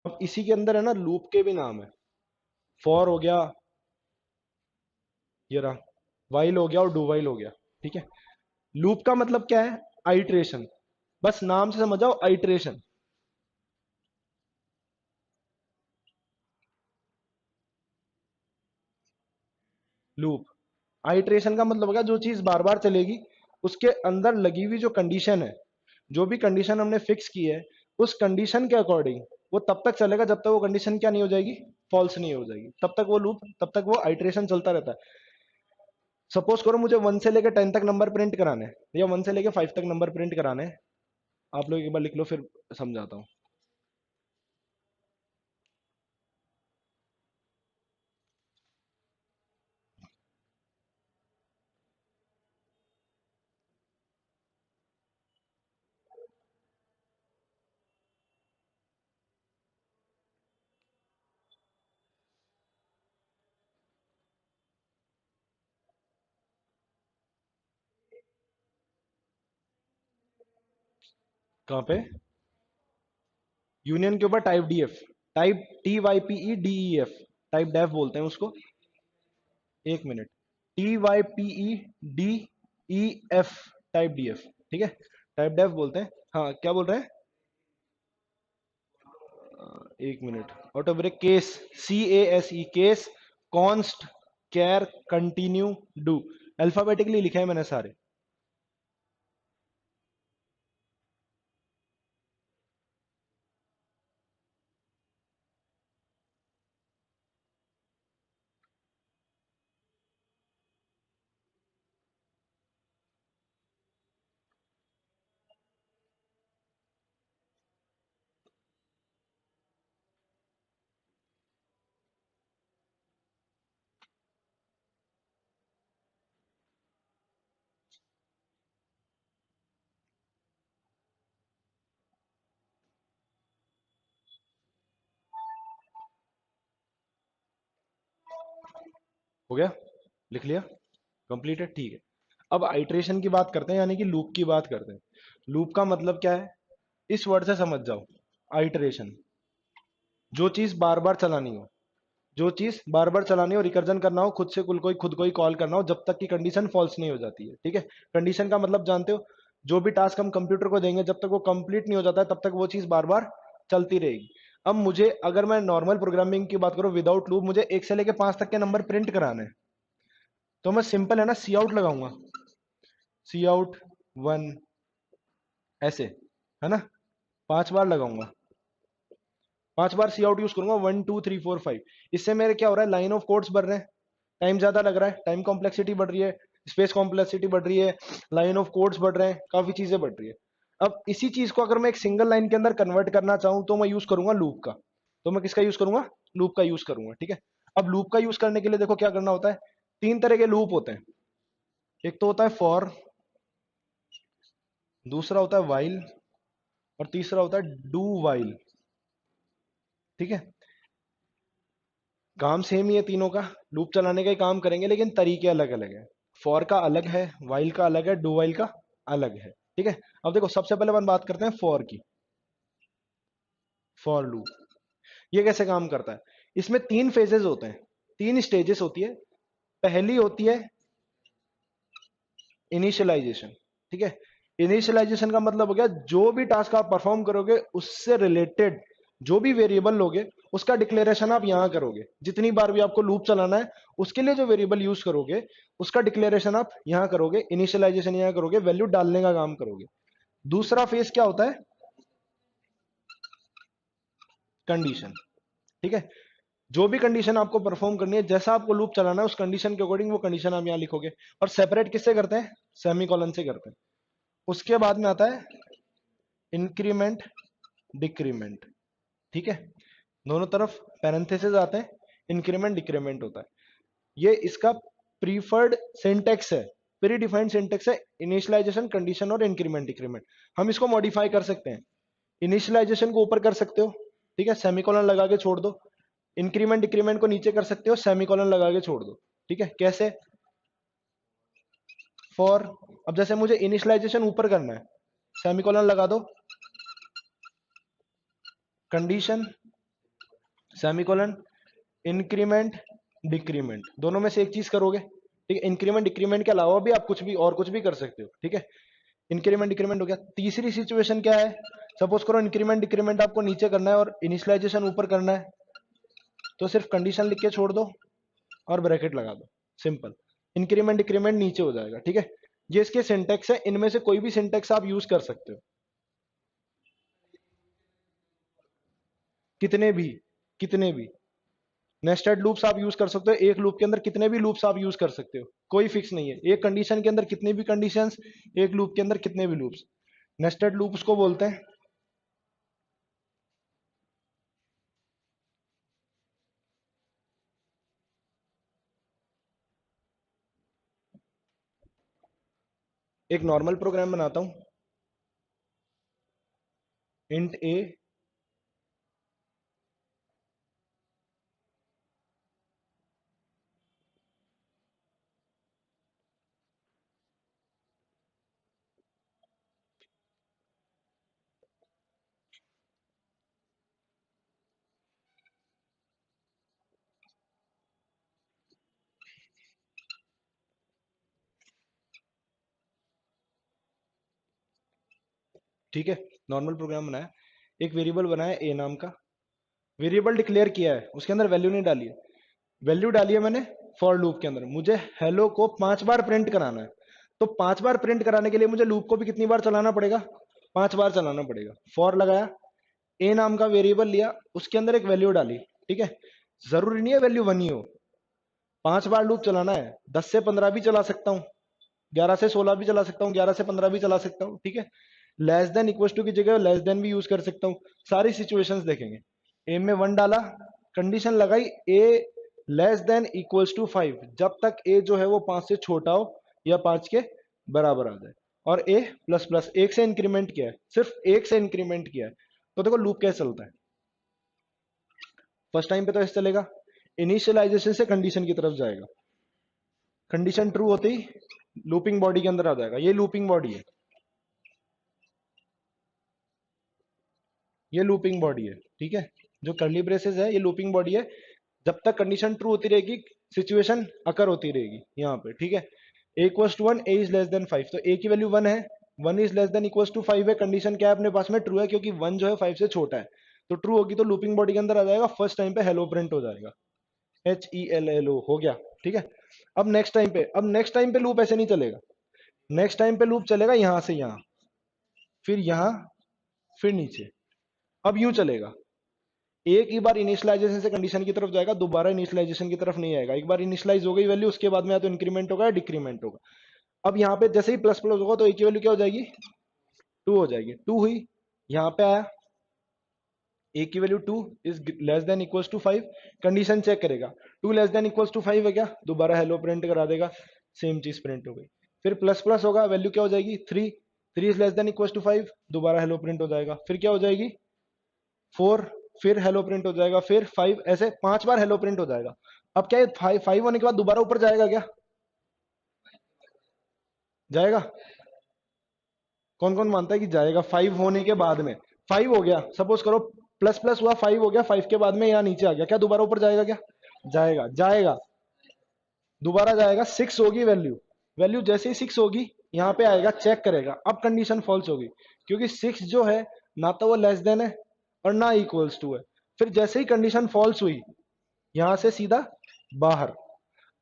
अब इसी के अंदर है ना लूप के भी नाम है, फॉर हो गया, ये रहा, वाइल हो गया और डू वाइल हो गया। ठीक है, लूप का मतलब क्या है? आइट्रेशन, बस नाम से समझ जाओ, आइट्रेशन। लूप, आइट्रेशन का मतलब होगा जो चीज बार बार चलेगी, उसके अंदर लगी हुई जो कंडीशन है, जो भी कंडीशन हमने फिक्स की है, उस कंडीशन के अकॉर्डिंग वो तब तक चलेगा जब तक वो कंडीशन क्या नहीं हो जाएगी, फॉल्स नहीं हो जाएगी, तब तक वो लूप, तब तक वो आइट्रेशन चलता रहता है। सपोज करो मुझे 1 से लेकर 10 तक नंबर प्रिंट कराने हैं, या 1 से लेकर 5 तक नंबर प्रिंट कराने हैं। आप लोग एक बार लिख लो फिर समझाता हूँ। कहाँ पे? यूनियन के ऊपर type D F, type TYPE DEF, type def बोलते हैं उसको। एक minute, TYPE DEF, type DF। ठीक है, टाइप डेफ बोलते हैं। हाँ, क्या बोल रहे हैं? एक minute, auto break case, CASE, case, const, char, continue, do, alphabetically लिखे हैं मैंने सारे। हो गया, लिख लिया, कंप्लीटेड। ठीक है, अब आइट्रेशन की बात करते हैं, यानी कि लूप की बात करते हैं। लूप का मतलब क्या है, इस वर्ड से समझ जाओ, आइट्रेशन, जो चीज बार बार चलानी हो, जो चीज बार बार चलानी हो, रिकर्जन करना हो, खुद से खुद को ही कॉल करना हो, जब तक कि कंडीशन फॉल्स नहीं हो जाती है। ठीक है, कंडीशन का मतलब जानते हो, जो भी टास्क हम कंप्यूटर को देंगे जब तक वो कंप्लीट नहीं हो जाता है तब तक वो चीज बार बार चलती रहेगी। अब मुझे, अगर मैं नॉर्मल प्रोग्रामिंग की बात करूं विदाउट लूप, मुझे 1 से लेके 5 तक के नंबर प्रिंट कराने हैं, तो मैं सिंपल है ना सी आउट लगाऊंगा, सी आउट 1, ऐसे, है ना, 5 बार लगाऊंगा, 5 बार सी आउट यूज करूंगा, 1 2 3 4 5। इससे मेरे क्या हो रहा है, लाइन ऑफ कोड्स बढ़ रहे हैं, टाइम ज्यादा लग रहा है, टाइम कॉम्प्लेक्सिटी बढ़ रही है, स्पेस कॉम्प्लेक्सिटी बढ़ रही है, लाइन ऑफ कोड्स बढ़ रहे हैं, काफी चीजें बढ़ रही है। अब इसी चीज को अगर मैं एक सिंगल लाइन के अंदर कन्वर्ट करना चाहूं तो मैं यूज करूंगा लूप का। तो मैं किसका यूज करूंगा? लूप का यूज करूंगा। ठीक है, अब लूप का यूज करने के लिए देखो क्या करना होता है, 3 तरह के लूप होते हैं। एक तो होता है फॉर, दूसरा होता है वाइल, और तीसरा होता है डू वाइल। ठीक है, काम सेम ही है तीनों का, लूप चलाने का ही काम करेंगे, लेकिन तरीके अलग अलग है। फॉर का अलग है, वाइल का अलग है, डू वाइल का अलग है। ठीक है, अब देखो सबसे पहले अपन बात करते हैं फॉर की। फॉर लूप, ये कैसे काम करता है? इसमें 3 फेजेस होते हैं, 3 स्टेजेस होती है। पहली होती है इनिशियलाइजेशन। ठीक है, इनिशियलाइजेशन का मतलब हो गया जो भी टास्क आप परफॉर्म करोगे उससे रिलेटेड जो भी वेरिएबल लोगे उसका डिक्लेरेशन आप यहां करोगे। जितनी बार भी आपको लूप चलाना है उसके लिए जो वेरिएबल यूज करोगे उसका डिक्लेरेशन आप यहां करोगे, इनिशियलाइजेशन यहां करोगे, वैल्यू डालने का काम करोगे। दूसरा फेज क्या होता है? कंडीशन। ठीक है, जो भी कंडीशन आपको परफॉर्म करनी है, जैसा आपको लूप चलाना है उस कंडीशन के अकॉर्डिंग वो कंडीशन आप यहां लिखोगे, और सेपरेट किससे करते हैं? सेमी कॉलन से करते हैं। उसके बाद में आता है इंक्रीमेंट, डिक्रीमेंट। ठीक है, दोनों तरफ पैरेंथेसिस आते हैं, इंक्रीमेंट डिक्रीमेंट होता है। ये इसका प्रीफर्ड सिंटेक्स है, प्री डिफाइंड सिंटेक्स है, इनिशियलाइजेशन, कंडीशन और इंक्रीमेंट डिक्रीमेंट। हम इसको मॉडिफाई कर सकते हैं, इनिशियलाइजेशन को ऊपर कर सकते हो, ठीक है, सेमीकोलन लगा के छोड़ दो। इंक्रीमेंट डिक्रीमेंट को नीचे कर सकते हो, सेमीकोलन लगा के छोड़ दो। ठीक है, कैसे? फॉर, अब जैसे मुझे इनिशियलाइजेशन ऊपर करना है, सेमीकोलन लगा दो, कंडीशन सेमीकोलन, इंक्रीमेंट, डिक्रीमेंट, दोनों में से एक चीज करोगे, ठीक है। इंक्रीमेंट डिक्रीमेंट के अलावा भी आप कुछ भी और कुछ भी कर सकते हो, ठीक है। इंक्रीमेंट डिक्रीमेंट हो गया। तीसरी सिचुएशन क्या है, सपोज करो इंक्रीमेंट डिक्रीमेंट आपको नीचे करना है और इनिशियलाइजेशन ऊपर करना है, तो सिर्फ कंडीशन लिख के छोड़ दो और ब्रैकेट लगा दो, सिंपल। इंक्रीमेंट डिक्रीमेंट नीचे हो जाएगा, ठीक है। ये इसके सिंटेक्स है, इनमें से कोई भी सिंटेक्स आप यूज कर सकते हो, कितने भी, कितने भी नेस्टेड लूप्स आप यूज कर सकते हो। एक लूप के अंदर कितने भी लूप्स आप यूज कर सकते हो, कोई फिक्स नहीं है। एक कंडीशन के अंदर कितनी भी कंडीशंस, एक लूप के अंदर कितने भी लूप्स, नेस्टेड लूप उसको बोलते हैं। एक नॉर्मल प्रोग्राम बनाता हूं, इंट ए, ठीक है। नॉर्मल प्रोग्राम बनाया, एक वेरिएबल बनाया ए नाम का, वेरिएबल डिक्लेयर किया है, उसके अंदर वैल्यू नहीं डाली है। वैल्यू डाली है मैंने फॉर लूप के अंदर, मुझे हेलो को 5 बार प्रिंट कराना है। तो 5 बार प्रिंट कराने के लिए मुझे लूप को भी कितनी बार चलाना पड़ेगा, 5 बार चलाना पड़ेगा। फॉर लगाया, ए नाम का वेरिएबल लिया, उसके अंदर एक वैल्यू डाली, ठीक है। जरूरी नहीं है वैल्यू 1 ही हो, 5 बार लूप चलाना है, 10 से 15 भी चला सकता हूँ, 11 से 16 भी चला सकता हूँ, 11 से 15 भी चला सकता हूँ, ठीक है। लेस देन इक्वल टू की जगह लेस देन भी यूज कर सकता हूँ, सारी सिचुएशंस देखेंगे। ए में 1 डाला, कंडीशन लगाई ए लेस देन इक्वल्स टू 5, जब तक ए जो है वो 5 से छोटा हो या 5 के बराबर आ जाए। और ए प्लस प्लस, एक से इंक्रीमेंट किया है, सिर्फ एक से इंक्रीमेंट किया है। तो देखो लूप कैसे चलता है, फर्स्ट टाइम पे तो ऐसे चलेगा, इनिशियलाइजेशन से कंडीशन की तरफ जाएगा, कंडीशन ट्रू होते ही लूपिंग बॉडी के अंदर आ जाएगा। ये लूपिंग बॉडी है, ये लूपिंग बॉडी है, ठीक है। जो करली ब्रेसेस है ये लूपिंग बॉडी है, जब तक कंडीशन ट्रू होती रहेगी सिचुएशन अकर होती रहेगी यहाँ पे, ठीक है। A equals to 1, a is less than 5, तो ए की वैल्यू 1 है, 1 is less than equals to 5 है, कंडीशन क्या है अपने पास में, ट्रू है, क्योंकि 1 जो है 5 से छोटा है। तो ट्रू होगी तो लूपिंग बॉडी के अंदर आ जाएगा, फर्स्ट टाइम पे हेलो प्रिंट हो जाएगा, HELLO हो गया, ठीक है। अब नेक्स्ट टाइम पे, अब नेक्स्ट टाइम पे लूप ऐसे नहीं चलेगा, नेक्स्ट टाइम पे लूप चलेगा यहां से यहां, फिर यहां, फिर नीचे। अब यूं चलेगा, एक ही बार इनिशियलाइजेशन से कंडीशन की तरफ जाएगा, दोबारा इनिशियलाइजेशन की तरफ नहीं आएगा। एक बार इनिशियलाइज हो गई वैल्यू, उसके बाद में या तो इंक्रीमेंट होगा या डिक्रीमेंट होगा। अब यहाँ पे जैसे ही प्लस प्लस होगा तो ए की वैल्यू क्या हो जाएगी, 2 हो जाएगी, 2 हुई, यहाँ पे आया ए की value 2 is less than equals to 5, condition check करेगा, 2 लेस देन इक्वल्स टू 5 है क्या, दोबारा हेलो प्रिंट करा देगा, सेम चीज प्रिंट हो गई। फिर प्लस प्लस होगा, वैल्यू क्या हो जाएगी 3, 3 is less than equals to 5, दोबारा हेलो प्रिंट हो जाएगा। फिर क्या हो जाएगी 4, फिर हेलो प्रिंट हो जाएगा, फिर 5, ऐसे 5 बार हेलो प्रिंट हो जाएगा। अब क्या है, 5 होने के बाद दोबारा ऊपर जाएगा क्या, जाएगा, कौन कौन मानता है कि जाएगा 5 होने के बाद में, 5 हो गया सपोज करो, प्लस प्लस हुआ 5 हो गया, 5 के बाद में यहाँ नीचे आ गया, क्या दोबारा ऊपर जाएगा क्या, जाएगा, जाएगा, दोबारा जाएगा, 6 होगी वैल्यू, वैल्यू जैसे ही 6 होगी यहाँ पे आएगा, चेक करेगा, अब कंडीशन फॉल्स होगी, क्योंकि 6 जो है ना तो वो लेस देन है और ना इक्वल्स टू है। फिर जैसे ही कंडीशन फॉल्स हुई, यहां से सीधा बाहर।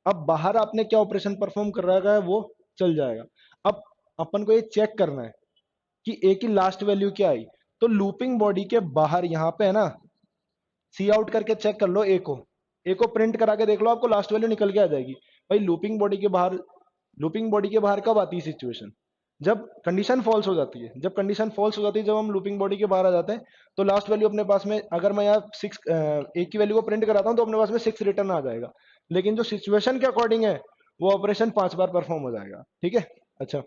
अब बाहर आपने क्या ऑपरेशन परफॉर्म कर रखा है वो चल जाएगा। अब अपन को ये चेक करना है कि ए की लास्ट वैल्यू क्या आई, तो लूपिंग बॉडी के बाहर यहाँ पे है ना, सी आउट करके चेक कर लो ए को प्रिंट करा के देख लो, आपको लास्ट वैल्यू निकल के आ जाएगी। भाई लूपिंग बॉडी के बाहर, लूपिंग बॉडी के बाहर कब आती है सिचुएशन, जब कंडीशन फॉल्स हो जाती है, जब कंडीशन फॉल्स हो जाती है, जब हम लूपिंग बॉडी के बाहर आ जाते हैं, तो लास्ट वैल्यू अपने पास में, अगर मैं यहाँ 6 ए की वैल्यू को प्रिंट कराता हूँ तो अपने पास में 6 रिटर्न आ जाएगा। लेकिन जो सिचुएशन के अकॉर्डिंग है वो ऑपरेशन 5 बार परफॉर्म हो जाएगा, ठीक है। अच्छा,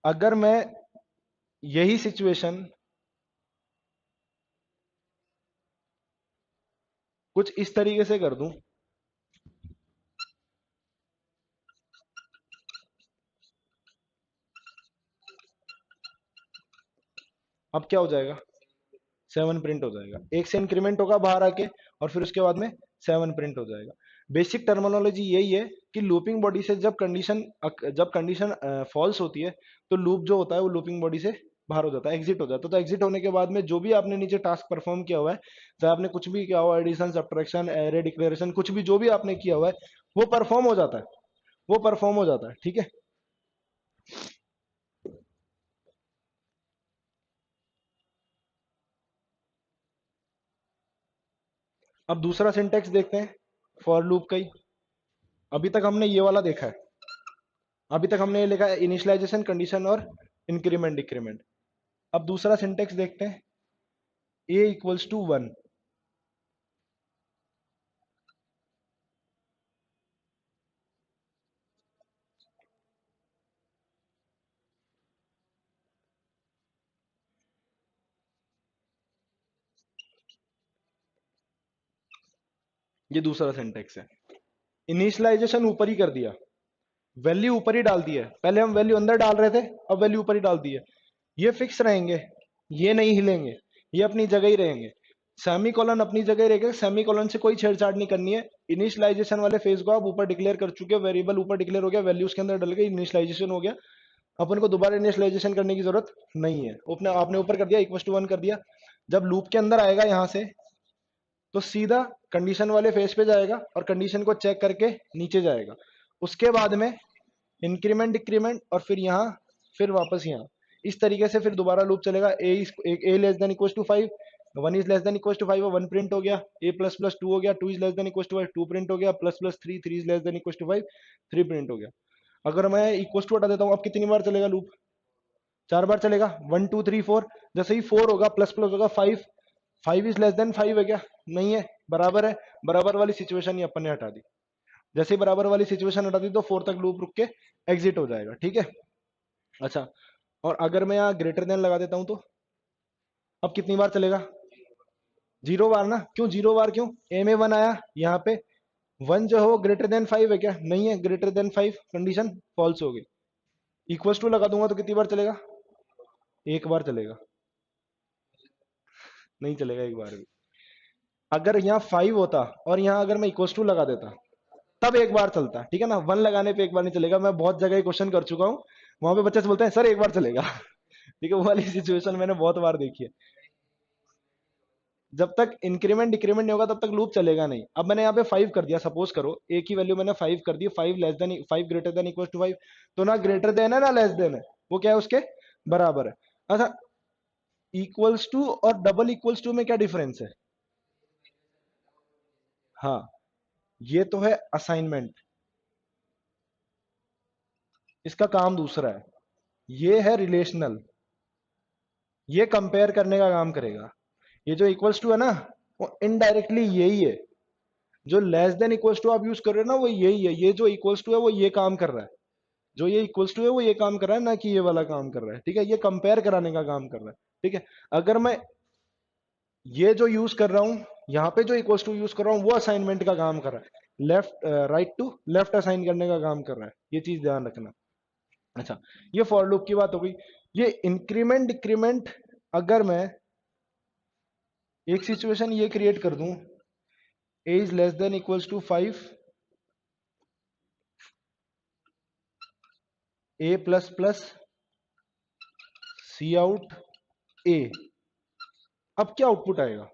अगर मैं यही सिचुएशन कुछ इस तरीके से कर दूं, अब क्या हो जाएगा, 7 प्रिंट हो जाएगा, एक से इंक्रीमेंट होगा बाहर आके और फिर उसके बाद में 7 प्रिंट हो जाएगा। बेसिक टर्मिनोलॉजी यही है कि लूपिंग बॉडी से जब कंडीशन फॉल्स होती है तो लूप जो होता है वो लूपिंग बॉडी से बाहर हो जाता है, एग्जिट हो जाता है। तो एग्जिट होने के बाद में जो भी आपने नीचे टास्क परफॉर्म किया हुआ है, चाहे आपने कुछ भी किया हुआ, एडिशन, सब्ट्रैक्शन, एरे, डिक्लेरेशन, कुछ भी जो भी आपने किया हुआ है वो परफॉर्म हो जाता है, वो परफॉर्म हो जाता है, ठीक है। अब दूसरा सिंटेक्स देखते हैं फॉर लूप का ही। अभी तक हमने ये वाला देखा है, अभी तक हमने ये लिखा है इनिशियलाइजेशन, कंडीशन और इंक्रीमेंट डिक्रीमेंट। अब दूसरा सिंटेक्स देखते हैं, ए इक्वल्स टू 1। ये दूसरा सिंटेक्स है। इनिशियलाइजेशन ऊपर ही कर दिया, वैल्यू ऊपर ही डाल दी है, पहले हम वैल्यू अंदर डाल रहे थे, अब वैल्यू ऊपर ही डाल दी है। ये फिक्स रहेंगे, ये नहीं हिलेंगे, ये अपनी जगह ही रहेंगे। सेमी कॉलन अपनी जगह ही रहेगा, सेमी कॉलन से कोई छेड़छाड़ नहीं करनी है। इनिशियलाइजेशन वाले फेज को आप ऊपर डिक्लेयर कर चुके हो, वेरिएबल ऊपर डिक्लेयर हो गया, वैल्यू उसके अंदर डल गई, इनिशियलाइजेशन हो गया। अपन को दोबारा इनिशियलाइजेशन करने की जरूरत नहीं है, अपने आपने ऊपर कर दिया, इक्वल टू 1 कर दिया। जब लूप के अंदर आएगा यहां से तो सीधा कंडीशन वाले फेज पे जाएगा और कंडीशन को चेक करके नीचे जाएगा। उसके बाद में इंक्रीमेंट डिक्रीमेंट और फिर यहाँ, फिर वापस यहाँ। इस तरीके से फिर दोबारा लूप चलेगा। A less than equal to 5, 1 is less than equal to 5, 1 print हो गया। ए प्लस प्लस 2 हो गया, 2 is less than equal to 5, 2 print हो गया। Plus plus 3, 3 is less than equal to 5, 3 print हो गया। अगर मैं इक्वल टू हटा देता हूँ, अब कितनी बार चलेगा लूप, 4 बार चलेगा। 1 2 3 4, जैसे ही 4 होगा प्लस प्लस होगा 5, 5 इज लेस देन 5 है क्या, नहीं है, बराबर है। बराबर वाली सिचुएशन ही अपन ने हटा दी। जैसे ही बराबर वाली सिचुएशन हटा दी तो 4 तक लूप रुक के एग्जिट हो जाएगा, ठीक है। अच्छा, और अगर मैं यहाँ ग्रेटर देन लगा देता हूं तो अब कितनी बार चलेगा, 0 बार ना। क्यों 0 बार, क्यों, ए में 1 आया, यहाँ पे 1 जो है वो ग्रेटर देन 5 है क्या, नहीं है, ग्रेटर देन 5, कंडीशन फॉल्स हो गई। इक्वल्स टू लगा दूंगा तो कितनी बार चलेगा, 1 बार चलेगा, नहीं चलेगा 1 बार भी। अगर यहाँ 5 होता और यहाँ अगर मैं इक्वल्स टू लगा देता तब 1 बार चलता, ठीक है ना। 1 लगाने पे 1 बार नहीं चलेगा। मैं बहुत जगह क्वेश्चन कर चुका हूँ, वहां पे बच्चे से बोलते हैं सर 1 बार चलेगा। ठीक है, वो वाली सिचुएशन मैंने बहुत बार देखी है। जब तक इंक्रीमेंट डिक्रीमेंट नहीं होगा तब तक लूप चलेगा नहीं। अब मैंने यहाँ पे 5 कर दिया, सपोज करो ए की वैल्यू मैंने 5 कर दी, 5 less than 5 greater than equal to 5, तो ना ग्रेटर देन है ना लेस देन है, वो क्या है उसके बराबर है। अच्छा, इक्वल्स टू और डबल इक्वल्स टू में क्या डिफरेंस है, हाँ, ये तो है असाइनमेंट, इसका काम दूसरा है। ये है रिलेशनल, ये कंपेयर करने का काम करेगा। ये जो इक्वल्स टू है ना, वो इनडायरेक्टली यही है। जो लेस देन इक्वल्स टू आप यूज कर रहे हो ना, वो यही है। ये जो इक्वल्स टू है वो ये काम कर रहा है, जो ये इक्वल्स टू है वो ये काम कर रहा है, ना कि ये वाला काम कर रहा है, ठीक है। ये कंपेयर कराने का काम कर रहा है, ठीक है। अगर मैं ये जो यूज कर रहा हूँ, यहाँ पे जो इक्वल्स टू यूज कर रहा हूँ, वो असाइनमेंट का काम कर रहा है, left right to left assign करने का काम कर रहा है। ये चीज ध्यान रखना। अच्छा, ये फॉर लूप की बात हो गई। ये इंक्रीमेंट डिक्रीमेंट, अगर मैं एक सिचुएशन ये क्रिएट कर दूं, a is less than equals to 5, a plus plus C out a, अब क्या आउटपुट आएगा,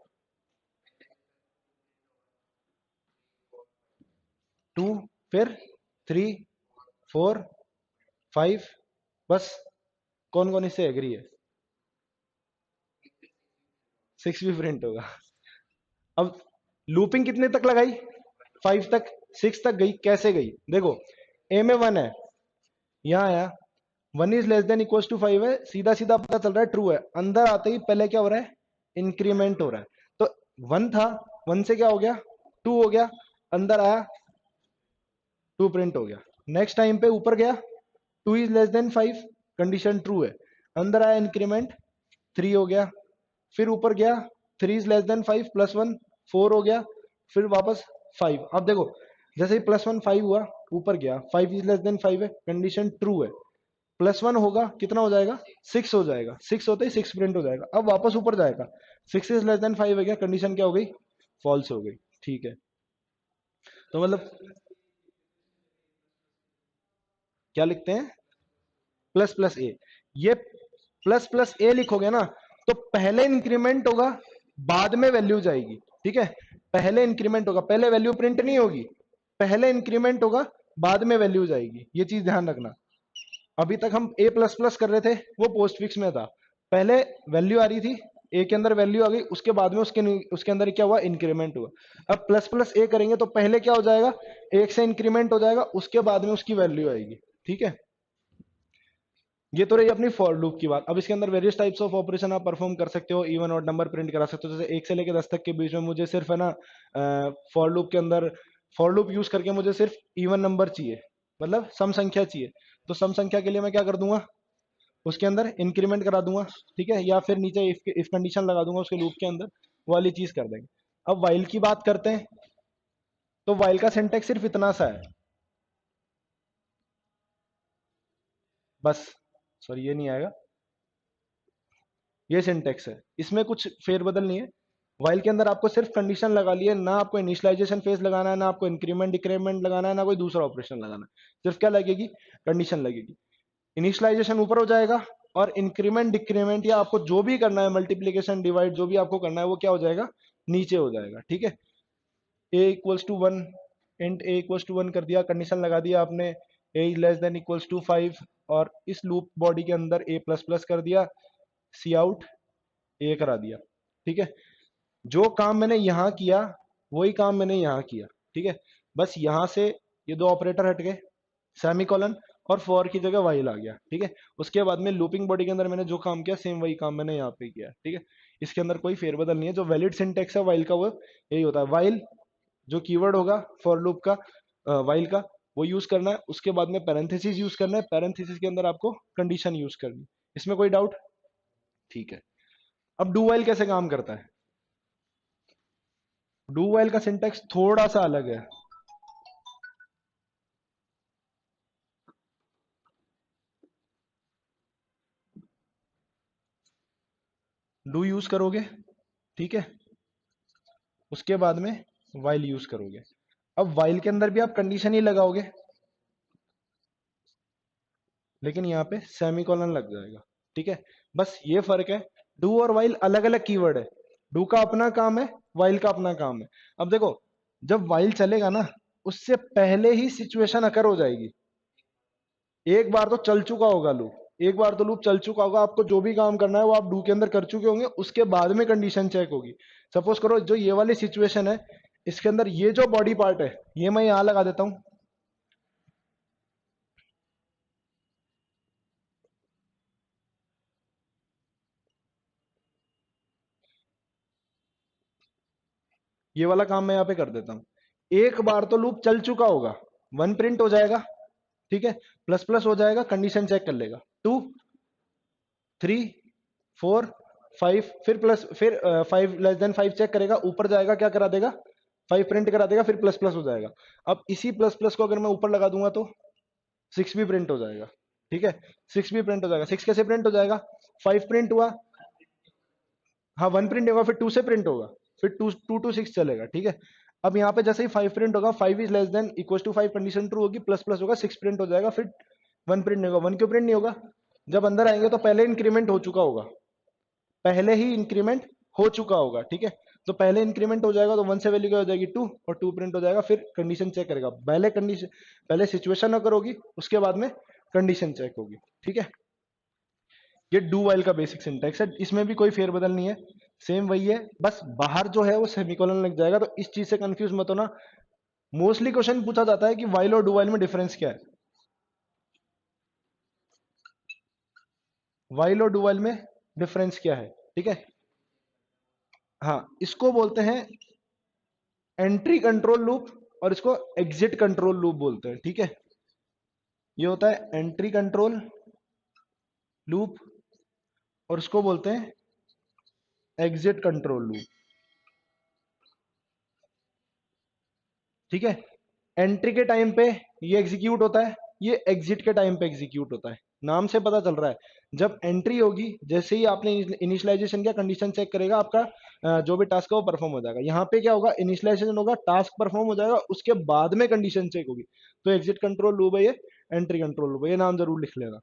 2, फिर 3, 4, 5, बस। कौन कौन इससे एग्री है, 6 भी प्रिंट होगा। अब लूपिंग कितने तक लगाई, 5 तक, 6 तक गई, कैसे गई देखो। ए में 1 है, यहां आया, 1 is less than equal to 5 है, सीधा सीधा पता चल रहा है ट्रू है। अंदर आते ही पहले क्या हो रहा है, इंक्रीमेंट हो रहा है। तो 1 था, 1 से क्या हो गया, 2 हो गया, अंदर आया, 2 प्रिंट हो गया। नेक्स्ट टाइम पे ऊपर गया, 2 is less than 5, condition true है, अंदर आया इंक्रीमेंट, 3 हो गया। फिर ऊपर गया, 3 इज लेस देन 5 प्लस 1, 4 हो गया। फिर वापस 5। अब देखो, जैसे ही प्लस 1 5 हुआ, ऊपर गया, 5 इज लेस देन 5 है, कंडीशन ट्रू है। +1 होगा कितना हो जाएगा, 6 हो जाएगा, 6 होते ही 6 प्रिंट हो जाएगा। अब वापस ऊपर जाएगा, 6 इज लेस देन 5 है क्या, कंडीशन क्या हो गई, फॉल्स हो गई। ठीक है, तो मतलब क्या लिखते हैं, प्लस प्लस ए। ये प्लस प्लस ए लिखोगे ना, तो पहले इंक्रीमेंट होगा, बाद में वैल्यू जाएगी। ठीक है, पहले इंक्रीमेंट होगा, पहले वैल्यू प्रिंट नहीं होगी, पहले इंक्रीमेंट होगा, बाद में वैल्यू जाएगी, ये चीज ध्यान रखना। अभी तक हम ए प्लस प्लस कर रहे थे, वो पोस्ट फिक्स में था, पहले वैल्यू आ रही थी, ए के अंदर वैल्यू आ गई, उसके बाद में उसके अंदर क्या हुआ, इंक्रीमेंट हुआ। अब प्लस प्लस ए करेंगे तो पहले क्या हो जाएगा, एक से इंक्रीमेंट हो जाएगा, उसके बाद में उसकी वैल्यू आएगी। ठीक है, ये तो रही अपनी फॉर लूप की बात। अब इसके अंदर वेरियस टाइप्स ऑफ ऑपरेशन आप परफॉर्म कर सकते हो, इवन और नंबर प्रिंट करा सकते हो। जैसे 1 से लेकर 10 तक के बीच में मुझे सिर्फ है ना, फॉर लूप के अंदर, फॉर लूप यूज करके मुझे सिर्फ इवन नंबर चाहिए, मतलब सम संख्या चाहिए। तो सम संख्या के लिए मैं क्या कर दूंगा, उसके अंदर इंक्रीमेंट करा दूंगा। ठीक है, या फिर नीचे इफ कंडीशन लगा दूंगा उसके लूप के अंदर, वो वाली चीज कर देंगे। अब वाइल की बात करते हैं, तो वाइल का सिंटेक्स सिर्फ इतना सा है, बस। सॉरी, ये नहीं आएगा, ये सिंटेक्स है, इसमें कुछ फेरबदल नहीं है। वाइल के अंदर आपको सिर्फ कंडीशन लगा लिए, ना आपको इनिशियलाइजेशन फेज लगाना है, ना आपको इंक्रीमेंट डिक्रीमेंट लगाना है, ना कोई दूसरा ऑपरेशन लगाना है। सिर्फ क्या लगेगी, कंडीशन लगेगी। इनिशियलाइजेशन ऊपर हो जाएगा, और इंक्रीमेंट डिक्रीमेंट या आपको जो भी करना है, मल्टीप्लीकेशन डिवाइड जो भी आपको करना है, वो क्या हो जाएगा, नीचे हो जाएगा। ठीक है, a equals to one, int a equals to one कर दिया, कंडीशन लगा दिया आपने, a is less than equals to 5, और इस लूप बॉडी के अंदर ए प्लस प्लस कर दिया, सी आउट ए करा दिया। ठीक है, जो काम मैंने यहां किया, वही काम मैंने यहां किया। ठीक है, बस यहां से ये दो ऑपरेटर हट गए, सेमीकोलन और फॉर की जगह वाइल आ गया। ठीक है, उसके बाद में लूपिंग बॉडी के अंदर मैंने जो काम किया, सेम वही काम मैंने यहाँ पे किया। ठीक है, इसके अंदर कोई फेरबदल नहीं है। जो वैलिड सिंटेक्स है वाइल का, वो यही होता है। वाइल जो कीवर्ड होगा फॉर लूप का, वाइल का, वो यूज करना है। उसके बाद में पैरेंथेसिस यूज करना है, पैरेंथेसिस के अंदर आपको कंडीशन यूज करनी है। इसमें कोई डाउट? ठीक है, अब डू वाइल कैसे काम करता है। डू वाइल का सिंटेक्स थोड़ा सा अलग है। डू यूज करोगे, ठीक है, उसके बाद में वाइल यूज करोगे। अब वाइल के अंदर भी आप कंडीशन ही लगाओगे, लेकिन यहाँ पे सेमीकोलन लग जाएगा। ठीक है, बस ये फर्क है। डू और वाइल अलग अलग कीवर्ड है, डू का अपना काम है, वाइल का अपना काम है। अब देखो, जब वाइल चलेगा ना, उससे पहले ही सिचुएशन अकर हो जाएगी। एक बार तो चल चुका होगा लूप, एक बार तो लूप चल चुका होगा, आपको जो भी काम करना है वो आप डू के अंदर कर चुके होंगे, उसके बाद में कंडीशन चेक होगी। सपोज करो जो ये वाली सिचुएशन है, इसके अंदर ये जो बॉडी पार्ट है, ये मैं यहां लगा देता हूं। ये वाला काम मैं यहां पे कर देता हूं। एक बार तो लूप चल चुका होगा, 1 प्रिंट हो जाएगा। ठीक है, प्लस प्लस हो जाएगा, कंडीशन चेक कर लेगा, 2 3 4 5, फिर प्लस, फिर 5 लेस देन 5 चेक करेगा, ऊपर जाएगा, क्या करा देगा, 5 प्रिंट करा देगा, फिर प्लस प्लस हो जाएगा। अब इसी प्लस प्लस को अगर मैं ऊपर लगा दूंगा तो 6 भी प्रिंट हो जाएगा। ठीक है, 6 भी प्रिंट हो जाएगा। 6 कैसे प्रिंट हो जाएगा, 5 प्रिंट हुआ, हाँ 1 प्रिंट होगा, फिर 2 से प्रिंट होगा, फिर 2 टू 6 चलेगा। ठीक है, अब यहाँ पे जैसे ही 5 प्रिंट होगा, 5 is less than equal to 5, condition true होगी, प्लस प्लस होगा, 6 प्रिंट हो जाएगा, फिर 1 प्रिंट नहीं होगा। 1 क्यों प्रिंट नहीं होगा, जब अंदर आएंगे तो पहले इंक्रीमेंट हो चुका होगा, पहले ही इंक्रीमेंट हो चुका होगा। ठीक है, तो पहले इंक्रीमेंट हो जाएगा, तो 1 से वैल्यू क्या हो जाएगी, 2, और 2 प्रिंट हो जाएगा, फिर कंडीशन चेक करेगा। पहले कंडीशन, पहले सिचुएशन अगर होगी, उसके बाद में कंडीशन चेक होगी। ठीक है, ये डू वाइल का बेसिक सिंटैक्स है, इसमें भी कोई फेरबदल नहीं है, सेम वही है, बस बाहर जो है वो सेमीकोलन लग जाएगा। तो इस चीज से कंफ्यूज मत होना। मोस्टली क्वेश्चन पूछा जाता है कि वाइल और डू वाइल में डिफरेंस क्या है। वाइल और डू वाइल में डिफरेंस क्या है, ठीक है। हाँ, इसको बोलते हैं एंट्री कंट्रोल लूप, और इसको एग्जिट कंट्रोल लूप बोलते हैं। ठीक है, ये होता है एंट्री कंट्रोल लूप, और इसको बोलते हैं एग्जिट कंट्रोल लूप। ठीक है, एंट्री के टाइम पे ये एग्जीक्यूट होता है, ये एग्जिट के टाइम पे एग्जीक्यूट होता है। नाम से पता चल रहा है। जब एंट्री होगी, जैसे ही आपने इनिशियलाइजेशन किया, कंडीशन चेक करेगा, आपका जो भी टास्क है वो परफॉर्म हो जाएगा। यहाँ पे क्या होगा, इनिशियलाइजेशन होगा, टास्क परफॉर्म हो जाएगा, उसके बाद में कंडीशन चेक होगी। तो एग्जिट कंट्रोल लूप है ये, एंट्री कंट्रोल लूप है, ये नाम जरूर लिख लेना।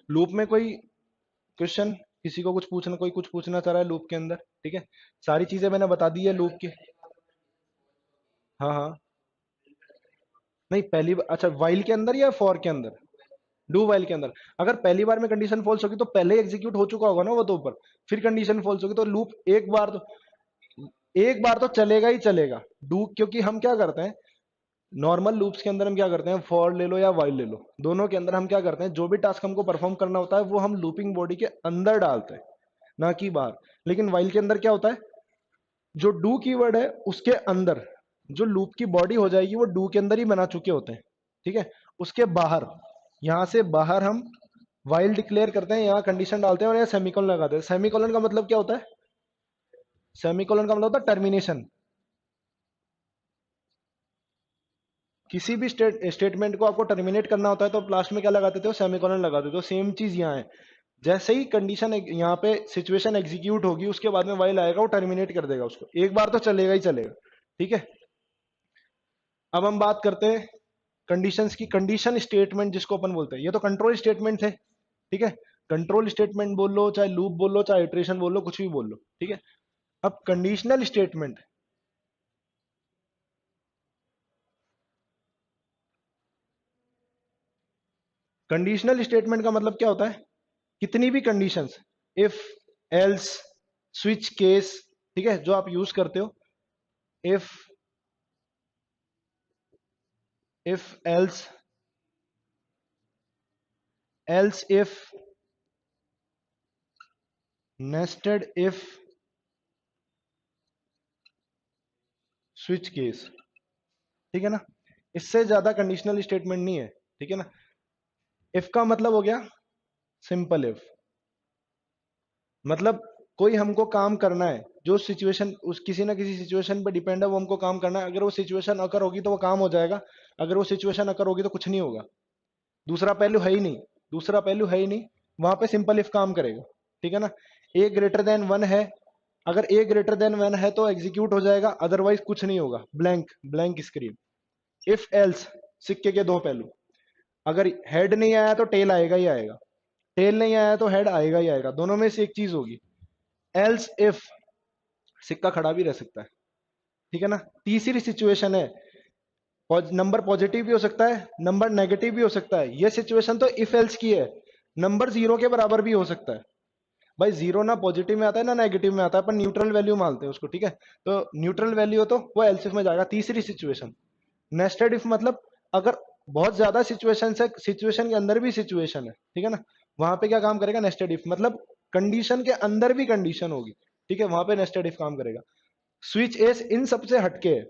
लूप में कोई क्वेश्चन, किसी को कुछ पूछना, कोई कुछ पूछना चाह रहा है लूप के अंदर? ठीक है, सारी चीजें मैंने बता दी है लूप की। हाँ हाँ। नहीं पहली बार, अच्छा वाइल के अंदर या फॉर के अंदर? डू वाइल के अंदर। अगर पहली बार में कंडीशन फॉल्स होगी तो पहले एग्जीक्यूट हो चुका होगा ना वो तो ऊपर, फिर कंडीशन फॉल्स होगी तो लूप एक बार तो चलेगा ही चलेगा। डू, क्योंकि हम क्या करते हैं, नॉर्मल लूप्स के अंदर हम क्या करते हैं, फॉर ले लो या वाइल ले लो, दोनों के अंदर हम क्या करते हैं, जो भी टास्क हमको परफॉर्म करना होता है वो हम लूपिंग बॉडी के अंदर डालते हैं, ना कि बाहर। लेकिन वाइल के अंदर क्या होता है, जो डू कीवर्ड है उसके अंदर जो लूप की बॉडी हो जाएगी वो डू के अंदर ही बना चुके होते हैं। ठीक है, उसके बाहर, यहां से बाहर हम वाइल डिक्लेयर करते हैं, यहाँ कंडीशन डालते हैं और यहाँ सेमीकोलन लगाते हैं। सेमीकोलन का मतलब क्या होता है, सेमीकोलन का मतलब होता है टर्मिनेशन। किसी भी स्टेटमेंट को आपको टर्मिनेट करना होता है तो आप लास्ट में क्या लगा देते हो, सेमीकोलन लगा देते हो। सेम चीज यहाँ है, जैसे ही कंडीशन यहाँ पे सिचुएशन एग्जीक्यूट होगी उसके बाद में वाइल आएगा, वो टर्मिनेट कर देगा उसको, एक बार तो चलेगा ही चलेगा। ठीक है, अब हम बात करते हैं कंडीशंस की। कंडीशन स्टेटमेंट जिसको अपन बोलते हैं, ये तो कंट्रोल स्टेटमेंट है। ठीक है, कंट्रोल स्टेटमेंट बोल लो, चाहे लूप बोल लो, चाहे इटरेशन बोल लो, कुछ भी बोल लो। ठीक है, अब कंडीशनल स्टेटमेंट, कंडीशनल स्टेटमेंट का मतलब क्या होता है, कितनी भी conditions, if, else, switch case, ठीक है, जो आप यूज करते हो, if, else, else if, nested if, switch case. ठीक है ना, इससे ज्यादा कंडीशनल स्टेटमेंट नहीं है। ठीक है ना, इफ का मतलब हो गया सिंपल इफ, मतलब कोई हमको काम करना है, जो सिचुएशन उस किसी ना किसी सिचुएशन पे डिपेंड है, वो हमको काम करना है। अगर वो सिचुएशन अकर होगी तो वो काम हो जाएगा, अगर वो सिचुएशन अकर होगी तो कुछ नहीं होगा। दूसरा पहलू है ही नहीं, दूसरा पहलू है ही नहीं, वहां पे सिंपल इफ काम करेगा। ठीक है ना, ए ग्रेटर देन वन है, अगर ए ग्रेटर देन वन है तो एग्जीक्यूट हो जाएगा, अदरवाइज कुछ नहीं होगा, blank blank screen. If else, सिक्के के दो पहलू, अगर हेड नहीं आया तो टेल आएगा ही आएगा, टेल नहीं आया तो हेड आएगा ही आएगा, दोनों में से एक चीज होगी। एल्स इफ, सिक्का खड़ा भी रह सकता है। ठीक है ना, तीसरी सिचुएशन है, नंबर पॉजिटिव भी हो सकता है, नंबर नेगेटिव भी हो सकता है। ये सिचुएशन तो इफ एल्स की है, नंबर जीरो के बराबर भी हो सकता है। भाई जीरो ना पॉजिटिव में आता है ना नेगेटिव में आता है, पर न्यूट्रल वैल्यू मानते हैं उसको। ठीक है, तो न्यूट्रल वैल्यू हो तो वो एल्स इफ में जाएगा। तीसरी सिचुएशन नेस्टेड इफ, मतलब अगर बहुत ज्यादा सिचुएशन है, सिचुएशन के अंदर भी सिचुएशन है, ठीक है ना, वहां पे क्या काम करेगा, नेस्टेड इफ, मतलब कंडीशन के अंदर भी कंडीशन होगी। ठीक है, वहां पे नेस्टेड इफ काम करेगा। स्विच एस इन सबसे हटके है,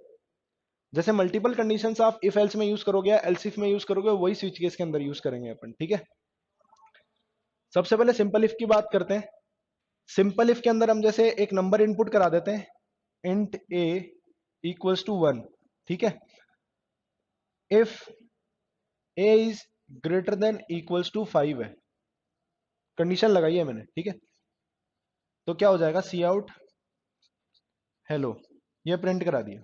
जैसे मल्टीपल कंडीशंस आप इफ एल्स में यूज करोगे, एल्स इफ में यूज करोगे, वही स्विच केस के अंदर यूज करेंगे अपन। ठीक है, सबसे पहले सिंपल इफ की बात करते हैं। सिंपल इफ के अंदर हम जैसे एक नंबर इनपुट करा देते हैं, int a equals to one. ठीक है, if a is greater than equals to five है, कंडीशन लगाई है मैंने। ठीक है, तो क्या हो जाएगा, सी आउट हेलो, ये प्रिंट करा दिया,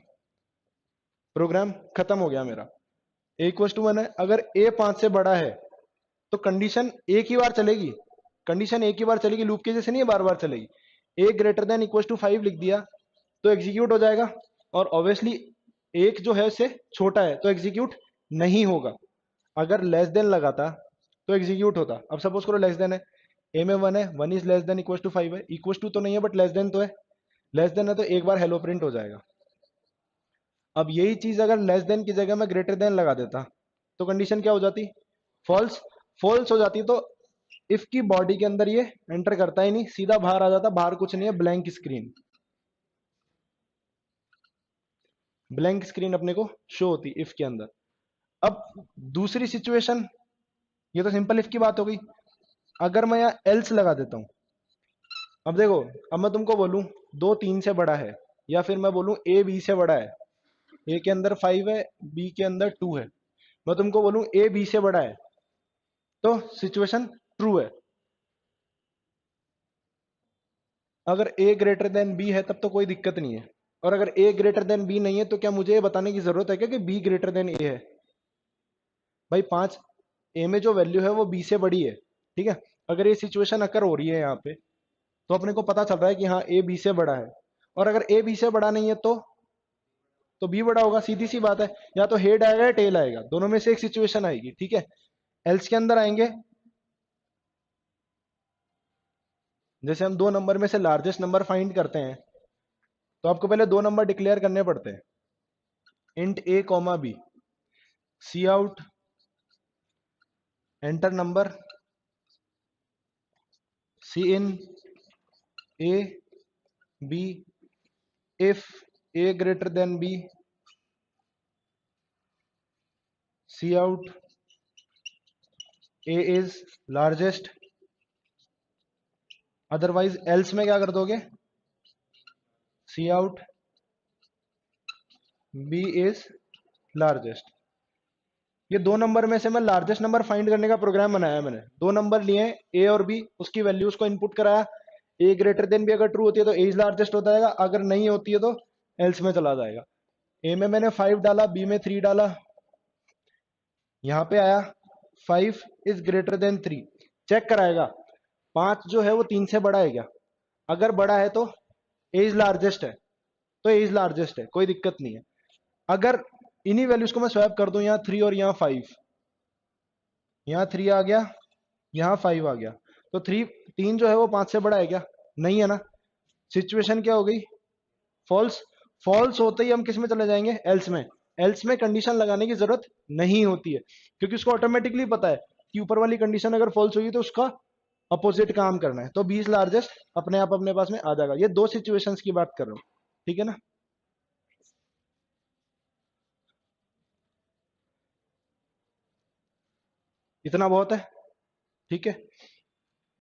प्रोग्राम खत्म हो गया मेरा। ए इक्वल्स टू वन है, अगर ए पांच से बड़ा है तो कंडीशन एक ही बार चलेगी, कंडीशन एक ही बार चलेगी, लूप के जैसे नहीं है बार बार चलेगी। A greater than equal to five लिख दिया तो एग्जीक्यूट हो जाएगा, और ऑब्वियसली एक जो है उससे छोटा है तो एग्जीक्यूट नहीं होगा। अगर लेस देन लगाता तो एग्जीक्यूट होता। अब सपोज करो लेस देन है, ए में वन है, one is less than equal to five है, इक्वल टू तो नहीं है बट लेस देन तो है, लेस देन है तो एक बार हेलो प्रिंट हो जाएगा। अब यही चीज अगर लेस देन की जगह में ग्रेटर देन लगा देता तो कंडीशन क्या हो जाती, फॉल्स, फॉल्स हो जाती। तो इफ की बॉडी के अंदर ये एंटर करता ही नहीं, सीधा बाहर आ जाता, बाहर कुछ नहीं है, ब्लैंक स्क्रीन, ब्लैंक स्क्रीन अपने को शो होती इफ के अंदर। अब दूसरी सिचुएशन, ये तो सिंपल इफ की बात हो गई। अगर मैं यहाँ एल्स लगा देता हूं, अब देखो, अब मैं तुमको बोलूं दो तीन से बड़ा है, या फिर मैं बोलूं ए बी से बड़ा है, ए के अंदर 5 है, बी के अंदर 2 है, मैं तुमको बोलूं ए बी से बड़ा है, तो सिचुएशन ट्रू है। अगर ए ग्रेटर देन बी है तब तो कोई दिक्कत नहीं है, और अगर ए ग्रेटर देन बी नहीं है तो क्या मुझे ये बताने की जरूरत है क्या कि बी ग्रेटर देन ए है? भाई 5, ए में जो वैल्यू है वो बी से बड़ी है, ठीक है। अगर ये सिचुएशन अकर हो रही है यहाँ पे, तो अपने को पता चल रहा है कि हाँ ए बी से बड़ा है। और अगर ए बी से बड़ा नहीं है तो बी बड़ा होगा, सीधी सी बात है। या तो हेड आएगा या टेल आएगा, दोनों में से एक सिचुएशन आएगी, ठीक है। एल्स के अंदर आएंगे, जैसे हम दो नंबर में से लार्जेस्ट नंबर फाइंड करते हैं, तो आपको पहले दो नंबर डिक्लेयर करने पड़ते हैं। Int a comma b, cout enter number, cin a b, if a greater than b, C out a is largest, otherwise else में क्या कर दोगे, cout b is largest. ये दो number में से मैं लार्जेस्ट नंबर फाइंड करने का प्रोग्राम बनाया मैंने। दो नंबर लिए ए और बी, उसकी वैल्यूज को इनपुट कराया। ए ग्रेटर देन बी अगर ट्रू होती है तो ए इज लार्जेस्ट होता जाएगा, अगर नहीं होती है तो एल्स में चला जाएगा। ए में मैंने 5 डाला, बी में 3 डाला, यहाँ पे आया 5 इज ग्रेटर देन 3, चेक कराएगा 5 जो है वो 3 से बड़ा है क्या। अगर बड़ा है तो ए इज लार्जेस्ट है, तो ए इज लार्जेस्ट है, कोई दिक्कत नहीं है। अगर इन्हीं वैल्यूज को मैं स्वैप कर दूं, यहाँ 3 और यहाँ 5, यहाँ 3 आ गया, यहाँ 5 आ गया, तो 3 जो है वो 5 से बड़ा है क्या, नहीं है ना। सिचुएशन क्या हो गई, फॉल्स। फॉल्स होते ही हम किस में चले जाएंगे, एल्स में। एल्स में कंडीशन लगाने की जरूरत नहीं होती है, क्योंकि उसको ऑटोमेटिकली पता है कि ऊपर वाली कंडीशन अगर फॉल्स हुई तो उसका अपोजिट काम करना है, तो 20 लार्जेस्ट अपने आप अपने पास में आ जाएगा। ये दो सिचुएशंस की बात कर रहा हूं, ठीक है ना। इतना बहुत है, ठीक है।